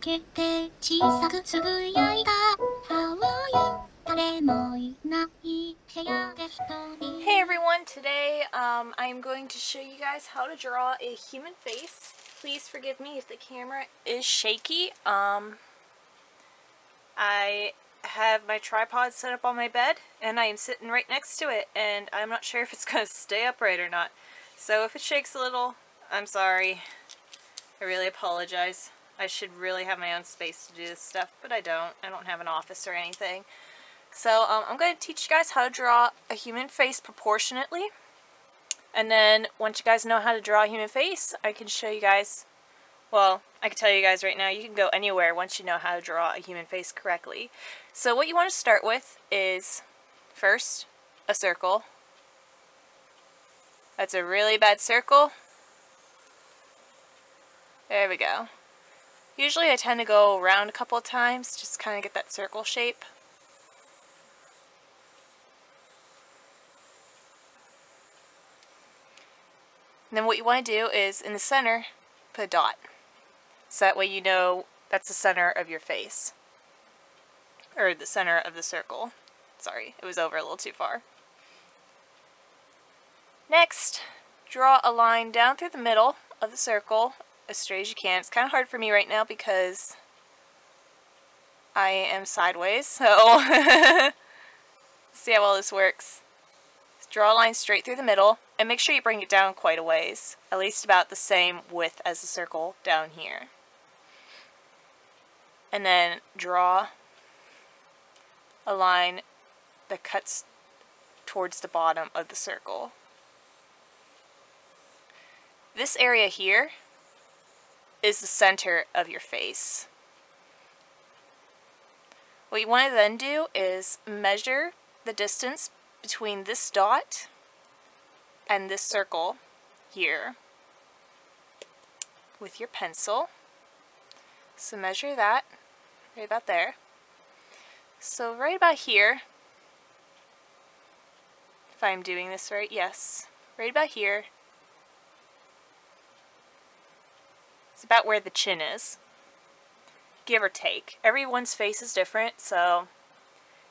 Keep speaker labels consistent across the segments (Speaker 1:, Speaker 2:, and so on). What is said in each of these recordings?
Speaker 1: けて小さくつぶやいた How are you? 誰もいない部屋で一人
Speaker 2: Hey everyone, today I'm going to show you guys how to draw a human face. Please forgive me if the camera is shaky. I have my tripod set up on my bed and I am sitting right next to it and I'm not sure if it's going to stay upright or not. So if it shakes a little, I'm sorry. I really apologize. I should really have my own space to do this stuff, but I don't. I don't have an office or anything. So I'm going to teach you guys how to draw a human face proportionately. And then once you guys know how to draw a human face, I can show you guys, well, I can tell you guys right now, you can go anywhere once you know how to draw a human face correctly. So what you want to start with is, first, a circle. That's a really bad circle. There we go. Usually I tend to go around a couple of times, just kind of get that circle shape. And then what you want to do is, in the center, put a dot. So that way you know that's the center of your face. Or the center of the circle. Sorry, it was over a little too far. Next, draw a line down through the middle of the circle as straight as you can. It's kind of hard for me right now because I am sideways, so see how well this works. Draw a line straight through the middle, and make sure you bring it down quite a ways, at least about the same width as the circle down here. And then draw a line that cuts towards the bottom of the circle. This area here is the center of your face. What you want to then do is measure the distance between this dot and this circle here with your pencil. So measure that right about there. So right about here, if I'm doing this right, yes, right about here is about where the chin is, give or take. Everyone's face is different, so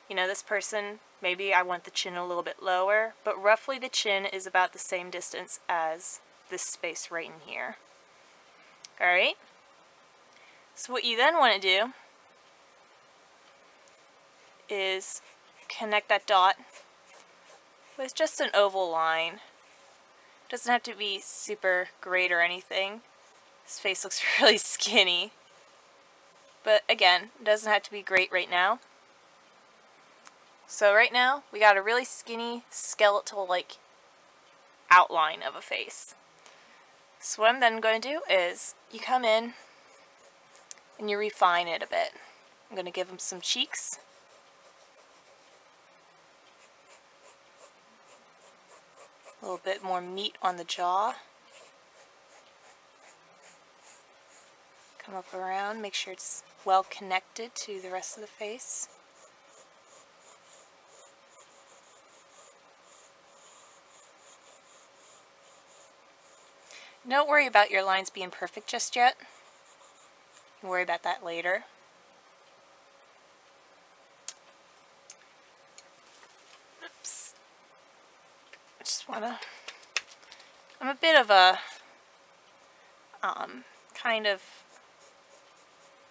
Speaker 2: you know, this person, maybe I want the chin a little bit lower, but roughly the chin is about the same distance as this space right in here. Alright? So what you then want to do is connect that dot with just an oval line. It doesn't have to be super great or anything. This face looks really skinny. But again, it doesn't have to be great right now. So right now, we got a really skinny, skeletal-like outline of a face. So what I'm then going to do is, you come in and you refine it a bit. I'm going to give him some cheeks. A little bit more meat on the jaw. Come up around, make sure it's well connected to the rest of the face. Don't worry about your lines being perfect just yet. You can worry about that later. Oops. I just wanna... I'm a bit of a kind of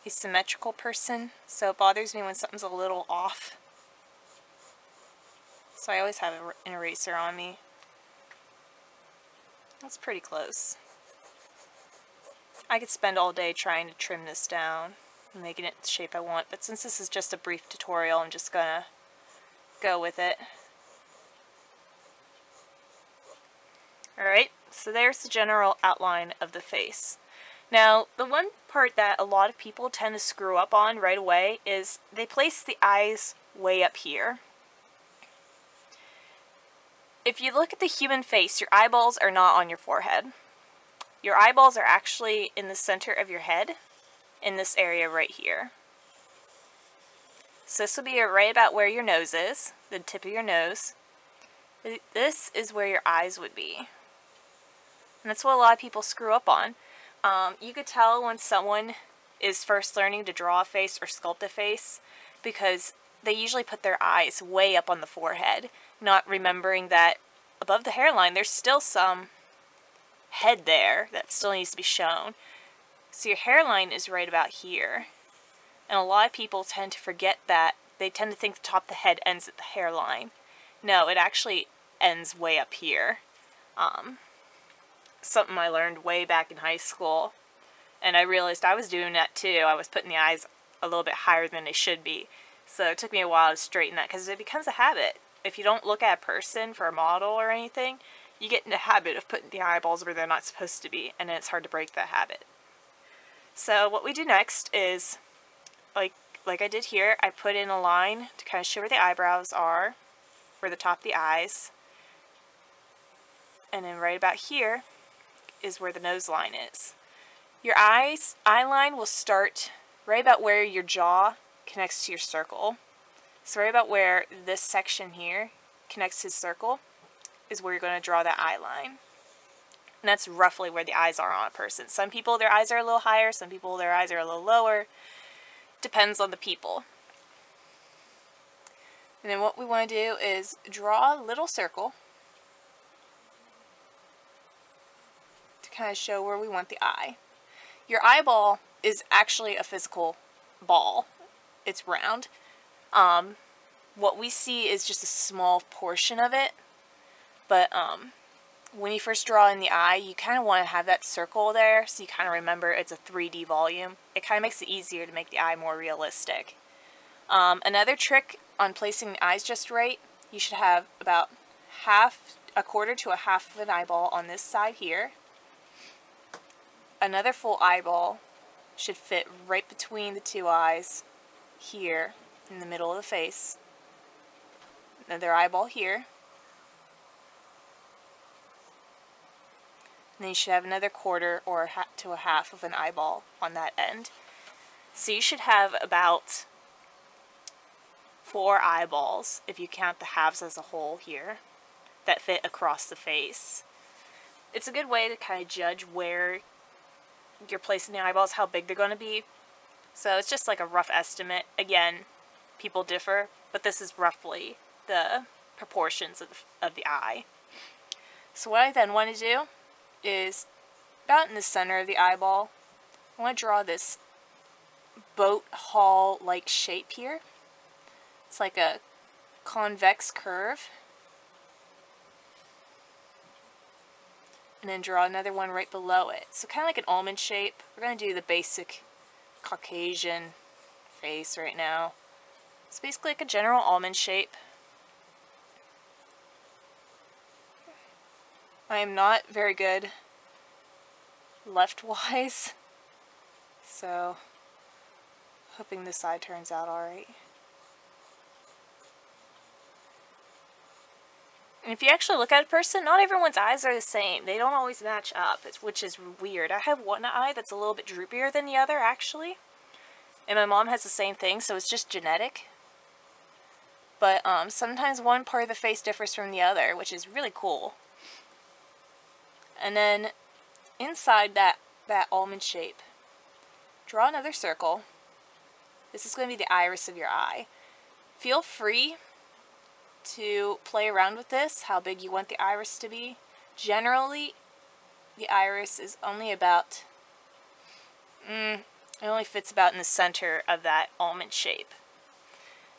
Speaker 2: asymmetrical person, so it bothers me when something's a little off. So I always have an eraser on me. That's pretty close. I could spend all day trying to trim this down and making it the shape I want, but since this is just a brief tutorial, I'm just gonna go with it. Alright, so there's the general outline of the face. Now, the one part that a lot of people tend to screw up on right away is they place the eyes way up here. If you look at the human face, your eyeballs are not on your forehead. Your eyeballs are actually in the center of your head, in this area right here. So this will be right about where your nose is, the tip of your nose. This is where your eyes would be. And that's what a lot of people screw up on. You could tell when someone is first learning to draw a face or sculpt a face, because they usually put their eyes way up on the forehead, not remembering that above the hairline there's still some head there that still needs to be shown. So your hairline is right about here. And a lot of people tend to forget that. They tend to think the top of the head ends at the hairline. No, it actually ends way up here. Something I learned way back in high school. And I realized I was doing that too. I was putting the eyes a little bit higher than they should be. So it took me a while to straighten that, because it becomes a habit. If you don't look at a person for a model or anything, you get in the habit of putting the eyeballs where they're not supposed to be, and then it's hard to break that habit. So what we do next is, like I did here, I put in a line to kind of show where the eyebrows are, where the top of the eyes, and then right about here is where the nose line is. Your eye line will start right about where your jaw connects to your circle. So right about where this section here connects to the circle is where you're going to draw that eye line. And that's roughly where the eyes are on a person. Some people, their eyes are a little higher. Some people, their eyes are a little lower. Depends on the people. And then what we want to do is draw a little circle to kind of show where we want the eye. Your eyeball is actually a physical ball. It's round. What we see is just a small portion of it. But when you first draw in the eye, you kind of want to have that circle there, so you kind of remember it's a 3D volume. It kind of makes it easier to make the eye more realistic. Another trick on placing the eyes just right, you should have about a quarter to a half of an eyeball on this side here. Another full eyeball should fit right between the two eyes here in the middle of the face. Another eyeball here. And then you should have another quarter or to a half of an eyeball on that end. So you should have about 4 eyeballs, if you count the halves as a whole here, that fit across the face. It's a good way to kind of judge where you're placing the eyeballs, how big they're going to be. So it's just like a rough estimate. Again, people differ, but this is roughly the proportions of the eye. So what I then want to do is, about in the center of the eyeball, I want to draw this boat hull-like shape here. It's like a convex curve. And then draw another one right below it. So kind of like an almond shape. We're going to do the basic Caucasian face right now. It's basically like a general almond shape. I am not very good left-wise, so hoping this side turns out alright. And if you actually look at a person, not everyone's eyes are the same. They don't always match up, which is weird. I have one eye that's a little bit droopier than the other, actually. And my mom has the same thing, so it's just genetic. But sometimes one part of the face differs from the other, which is really cool. And then inside that almond shape, draw another circle. This is going to be the iris of your eye. Feel free to play around with this, how big you want the iris to be. Generally, the iris is only about, it only fits about in the center of that almond shape.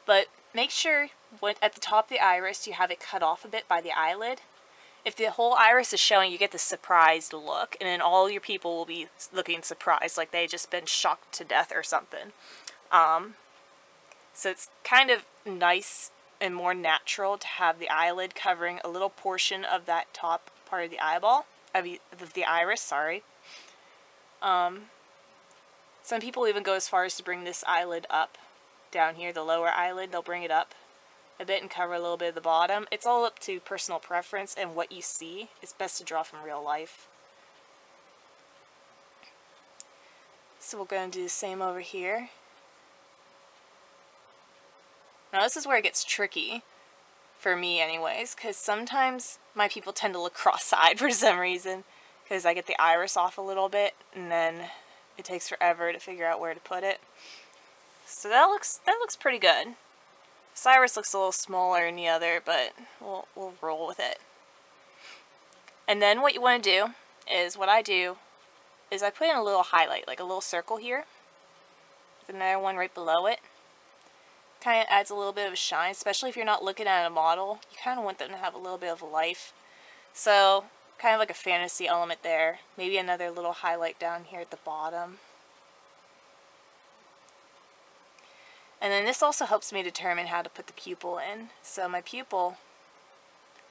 Speaker 2: But make sure at the top of the iris you have it cut off a bit by the eyelid. If the whole iris is showing, you get the surprised look, and then all your people will be looking surprised, like they've just been shocked to death or something. So it's kind of nice and more natural to have the eyelid covering a little portion of that top part of the eyeball, of the iris, sorry. Some people even go as far as to bring this eyelid up, down here, the lower eyelid, they'll bring it up a bit and cover a little bit of the bottom. It's all up to personal preference and what you see. It's best to draw from real life. So we're going to do the same over here. Now this is where it gets tricky, for me anyways, because sometimes my people tend to look cross-eyed for some reason, because I get the iris off a little bit, and then it takes forever to figure out where to put it. So that looks pretty good. Cyrus looks a little smaller than the other, but we'll roll with it. And then what you want to do is, what I do is I put in a little highlight, like a little circle here, with another one right below it. Kind of adds a little bit of a shine, especially if you're not looking at a model. You kind of want them to have a little bit of a life. So, kind of like a fantasy element there. Maybe another little highlight down here at the bottom. And then this also helps me determine how to put the pupil in. So my pupil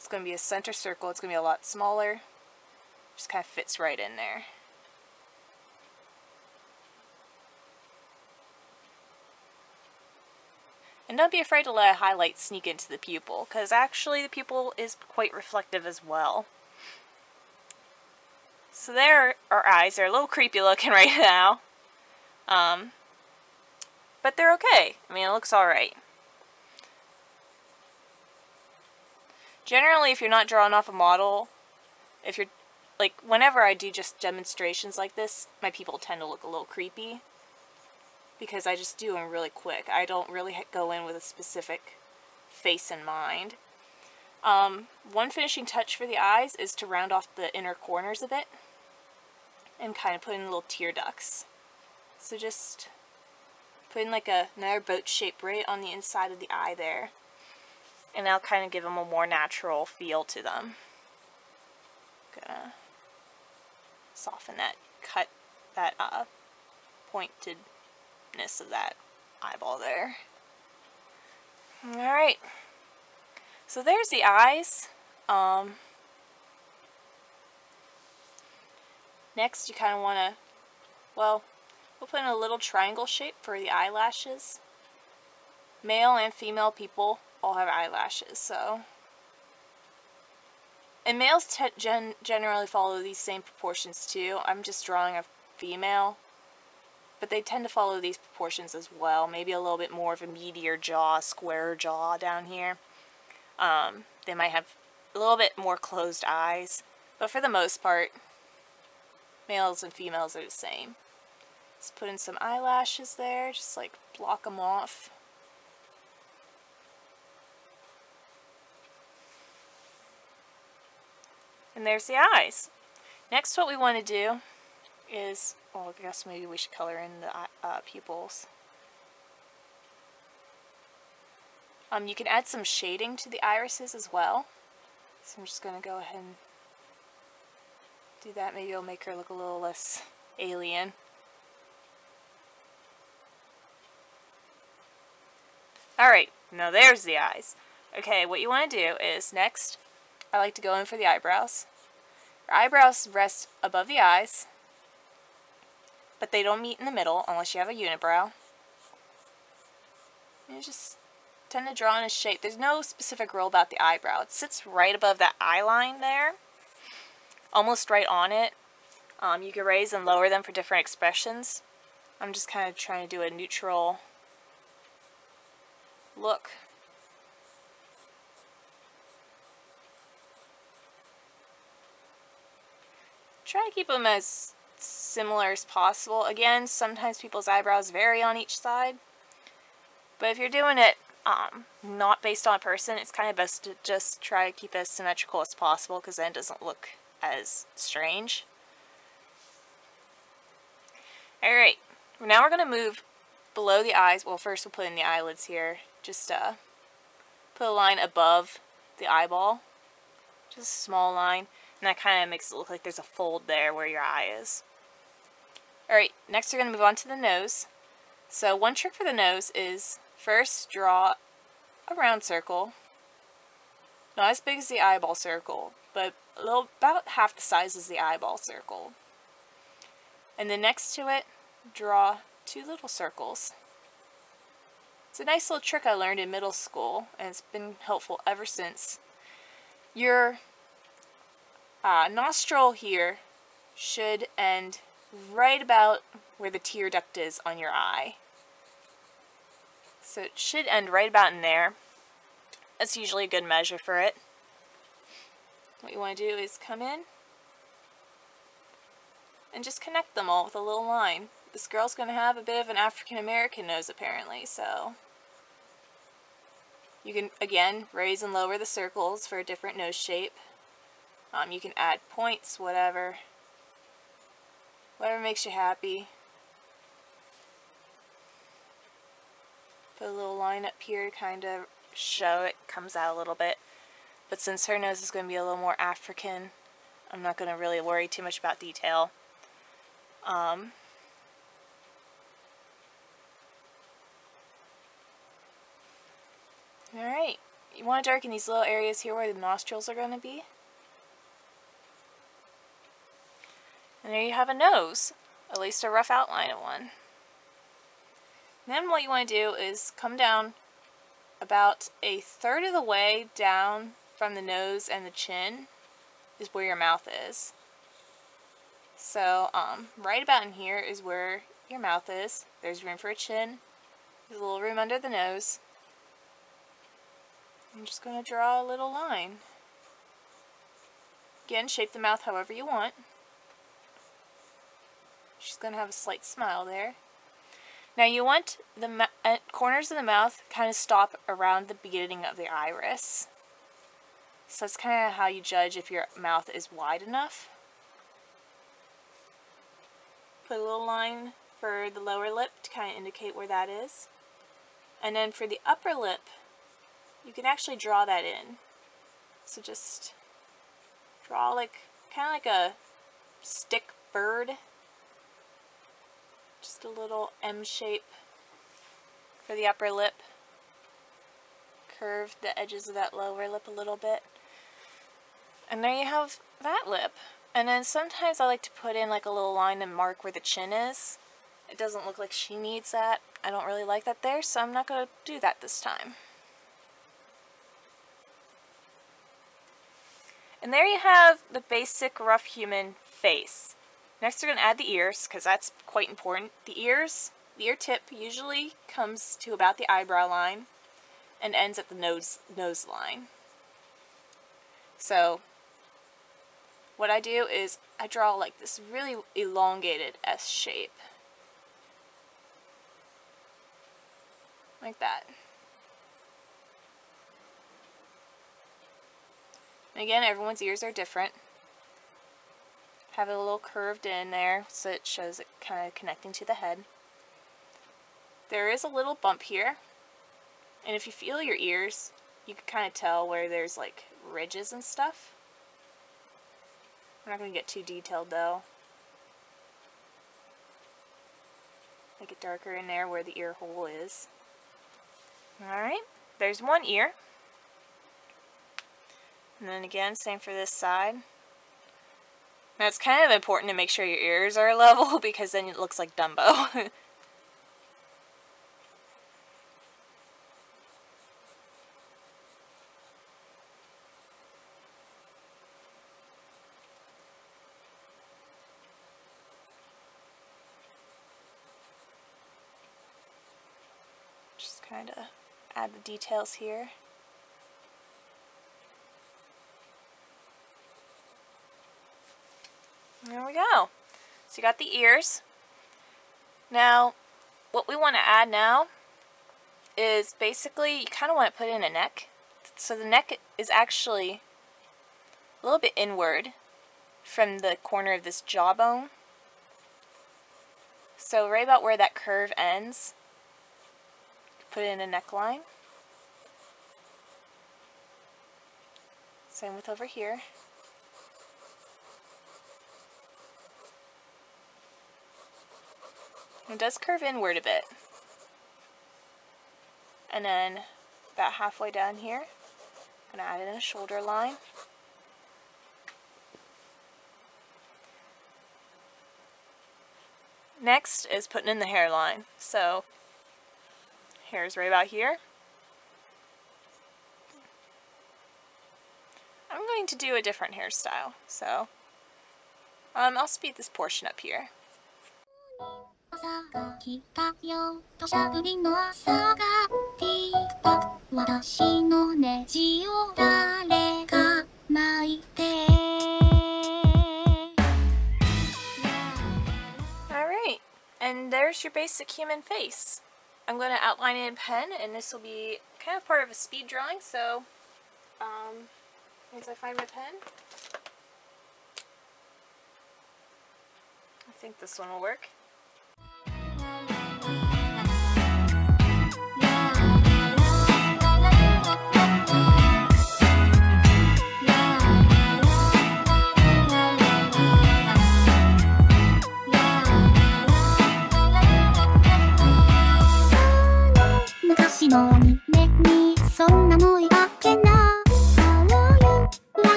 Speaker 2: is going to be a center circle. It's going to be a lot smaller. Just kind of fits right in there. And don't be afraid to let a highlight sneak into the pupil, because actually the pupil is quite reflective as well. So there are our eyes. They're a little creepy looking right now. But they're okay. I mean, it looks alright. Generally, if you're not drawing off a model, if you're, like, whenever I do just demonstrations like this, my people tend to look a little creepy. Because I just do them really quick. I don't really go in with a specific face in mind. One finishing touch for the eyes is to round off the inner corners a bit. And kind of put in little tear ducts. So just put in like another boat shape right on the inside of the eye there. And that'll kind of give them a more natural feel to them. Gonna soften that, cut that pointedness of that eyeball there. Alright. So there's the eyes. Next you kind of want to, well, we'll put in a little triangle shape for the eyelashes. Male and female people all have eyelashes, so. And males generally follow these same proportions too. I'm just drawing a female, but they tend to follow these proportions as well. Maybe a little bit more of a meatier jaw, squarer jaw down here. They might have a little bit more closed eyes, but for the most part, males and females are the same. Let's put in some eyelashes there, just like block them off. And there's the eyes. Next, what we want to do is, well, I guess maybe we should color in the pupils. You can add some shading to the irises as well. So I'm just going to go ahead and do that. Maybe it'll make her look a little less alien. Alright, now there's the eyes. Okay, what you want to do is, next, I like to go in for the eyebrows. Your eyebrows rest above the eyes, but they don't meet in the middle unless you have a unibrow. You just tend to draw in a shape. There's no specific rule about the eyebrow. It sits right above that eye line there, almost right on it. You can raise and lower them for different expressions. I'm just kind of trying to do a neutral look. Try to keep them as similar as possible. Again, sometimes people's eyebrows vary on each side. But if you're doing it not based on a person, it's kind of best to just try to keep it as symmetrical as possible, because then it doesn't look as strange. Alright, now we're going to move below the eyes. Well, first we'll put in the eyelids here. Just put a line above the eyeball. Just a small line. And that kind of makes it look like there's a fold there where your eye is. Alright, next we're going to move on to the nose. So one trick for the nose is first draw a round circle. Not as big as the eyeball circle, but about half the size as the eyeball circle. And then next to it, draw two little circles. It's a nice little trick I learned in middle school, and it's been helpful ever since. Your nostril here should end right about where the tear duct is on your eye. So it should end right about in there. That's usually a good measure for it. What you want to do is come in and just connect them all with a little line. this girl's going to have a bit of an African American nose apparently, so you can again raise and lower the circles for a different nose shape. You can add points, whatever makes you happy. Put a little line up here to kind of show it comes out a little bit. But since her nose is going to be a little more African, I'm not going to really worry too much about detail. Alright, you want to darken these little areas here where the nostrils are going to be. And there you have a nose, at least a rough outline of one. Then what you want to do is come down about a third of the way down from the nose and the chin is where your mouth is. So right about in here is where your mouth is. There's room for a chin. There's a little room under the nose. I'm just going to draw a little line. Again, shape the mouth however you want. She's going to have a slight smile there. Now you want the corners of the mouth kind of stop around the beginning of the iris. So that's kind of how you judge if your mouth is wide enough. Put a little line for the lower lip to kind of indicate where that is. And then for the upper lip, you can actually draw that in. So just draw kind of like a stick bird. Just a little M shape for the upper lip. Curve the edges of that lower lip a little bit. And there you have that lip. And then sometimes I like to put in like a little line and mark where the chin is. It doesn't look like she needs that. I don't really like that there, so I'm not going to do that this time. And there you have the basic rough human face. Next we're going to add the ears, because that's quite important. The ear tip usually comes to about the eyebrow line and ends at the nose line. So what I do is I draw like this really elongated S shape. Like that. And again, everyone's ears are different. Have it a little curved in there so it shows it kind of connecting to the head. There is a little bump here, and if you feel your ears, you can kind of tell where there's like ridges and stuff. I'm not going to get too detailed though. Make it darker in there where the ear hole is. Alright, there's one ear. And then again, same for this side. Now it's kind of important to make sure your ears are level because then it looks like Dumbo. Just kind of add the details here. There we go. So you got the ears. Now, what we want to add now is basically you kind of want to put in a neck. So the neck is actually a little bit inward from the corner of this jawbone. So right about where that curve ends, put in a neckline. Same with over here. It does curve inward a bit. And then about halfway down here, I'm going to add in a shoulder line. Next is putting in the hairline. So hair is right about here. I'm going to do a different hairstyle. So I'll speed this portion up here.
Speaker 1: 朝が来たよ土砂降りの朝がティークタク私のネジを誰か巻いて Alright, and
Speaker 2: here's your basic human face. I'm going to outline it in pen, and this will be kind of part of a speed drawing, so as I find my pen, I think this one will work.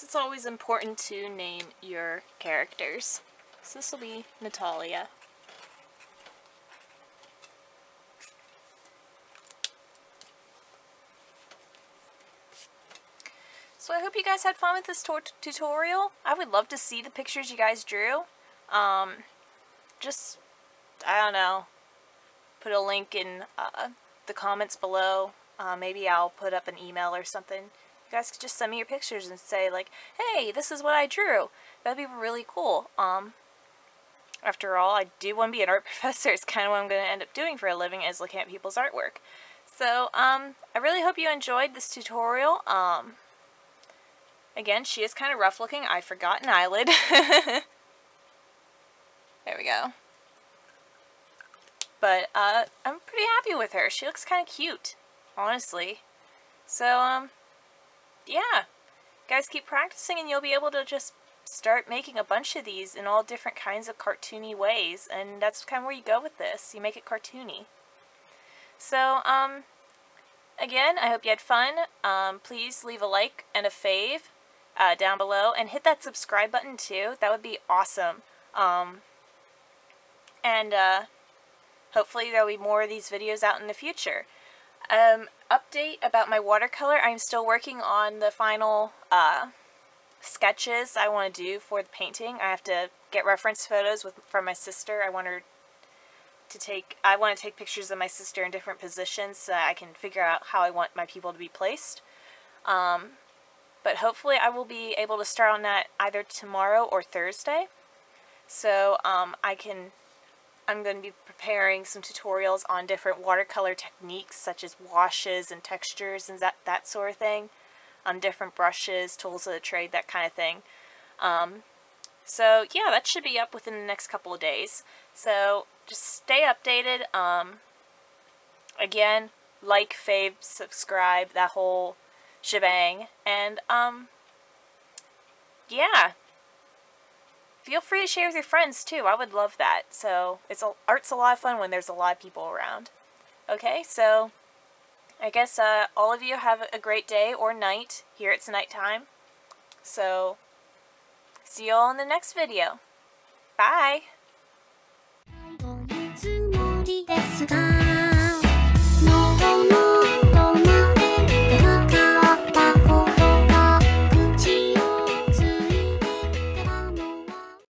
Speaker 2: It's always important to name your characters. So this will be Natalia. So I hope you guys had fun with this tutorial. I would love to see the pictures you guys drew. Just, I don't know, put a link in the comments below. Maybe I'll put up an email or something. You guys could just send me your pictures and say like, hey, this is what I drew. That'd be really cool. After all, I do want to be an art professor. It's kind of what I'm going to end up doing for a living, is looking at people's artwork. So, I really hope you enjoyed this tutorial. Again, she is kind of rough looking. I forgot an eyelid. There we go. But, I'm pretty happy with her. She looks kind of cute, honestly. So, yeah, guys, keep practicing and you'll be able to just start making a bunch of these in all different kinds of cartoony ways, and that's kind of where you go with this. You make it cartoony. So, again, I hope you had fun. Please leave a like and a fave down below, and hit that subscribe button too. That would be awesome. Hopefully there'll be more of these videos out in the future. Update about my watercolor. I'm still working on the final sketches I want to do for the painting. I have to get reference photos from my sister. I want to take pictures of my sister in different positions so I can figure out how I want my people to be placed. But hopefully I will be able to start on that either tomorrow or Thursday. So I'm going to be preparing some tutorials on different watercolor techniques, such as washes and textures and that sort of thing, on different brushes, tools of the trade, that kind of thing. So yeah, that should be up within the next couple of days. So just stay updated. Again, like, fave, subscribe, that whole shebang. And yeah. Feel free to share with your friends too. I would love that. So art's a lot of fun when there's a lot of people around. Okay, so I guess all of you have a great day or night. Here it's nighttime. So see you all in the next video. Bye.